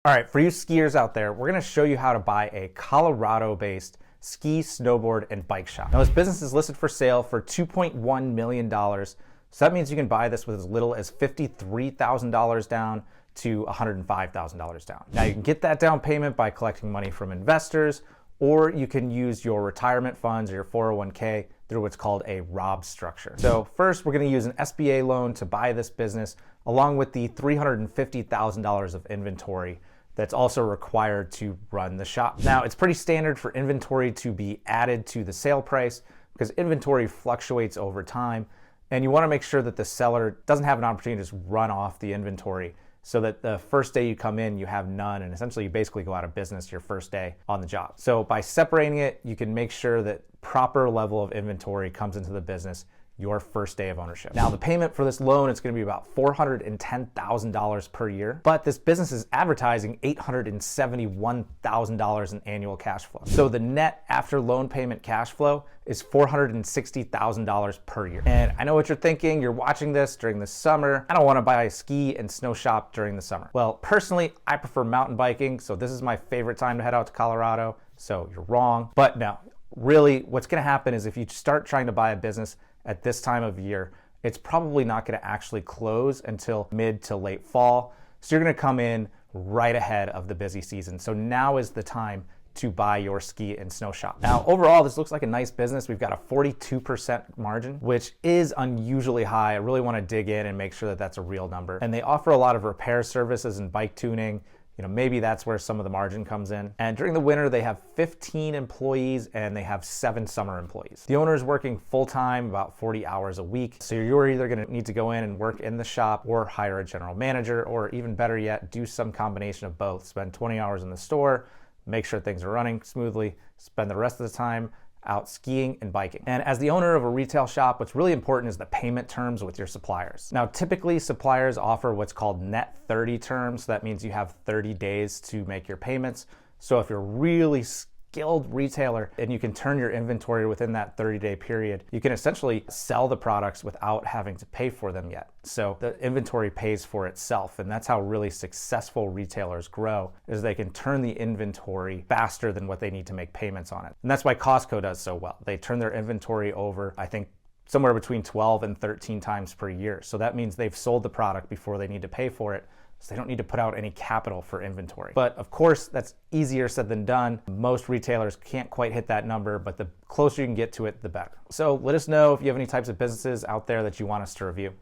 All right, for you skiers out there, we're gonna show you how to buy a Colorado-based ski, snowboard, and bike shop. Now, this business is listed for sale for $2.1 million. So that means you can buy this with as little as $53,000 down to $105,000 down. Now, you can get that down payment by collecting money from investors, or you can use your retirement funds or your 401k through what's called a ROB structure. So first, we're gonna use an SBA loan to buy this business, along with the $350,000 of inventory that's also required to run the shop. Now, it's pretty standard for inventory to be added to the sale price because inventory fluctuates over time, and you wanna make sure that the seller doesn't have an opportunity to just run off the inventory so that the first day you come in, you have none, and essentially you basically go out of business your first day on the job. So by separating it, you can make sure that proper level of inventory comes into the business your first day of ownership. Now, the payment for this loan is gonna be about $410,000 per year, but this business is advertising $871,000 in annual cash flow. So the net after loan payment cash flow is $460,000 per year. And I know what you're thinking, you're watching this during the summer. I don't wanna buy a ski and snow shop during the summer. Well, personally, I prefer mountain biking, so this is my favorite time to head out to Colorado, so you're wrong. But no, really, what's gonna happen is if you start trying to buy a business at this time of year, it's probably not gonna actually close until mid to late fall. So you're gonna come in right ahead of the busy season. So now is the time to buy your ski and snow shop. Now, overall, this looks like a nice business. We've got a 42% margin, which is unusually high. I really wanna dig in and make sure that that's a real number. And they offer a lot of repair services and bike tuning. Maybe that's where some of the margin comes in. And during the winter, they have 15 employees and they have 7 summer employees. The owner is working full-time, about 40 hours a week. So you're either gonna need to go in and work in the shop or hire a general manager, or even better yet, do some combination of both. Spend 20 hours in the store, make sure things are running smoothly, spend the rest of the time out skiing and biking. And as the owner of a retail shop, what's really important is the payment terms with your suppliers. Now, typically suppliers offer what's called net 30 terms. So that means you have 30 days to make your payments. So if you're really skilled retailer and you can turn your inventory within that 30-day period, you can essentially sell the products without having to pay for them yet. So the inventory pays for itself, and that's how really successful retailers grow, is they can turn the inventory faster than what they need to make payments on it. And that's why Costco does so well. They turn their inventory over, I think, somewhere between 12 and 13 times per year. So that means they've sold the product before they need to pay for it. So they don't need to put out any capital for inventory. But of course, that's easier said than done. Most retailers can't quite hit that number, but the closer you can get to it, the better. So let us know if you have any types of businesses out there that you want us to review.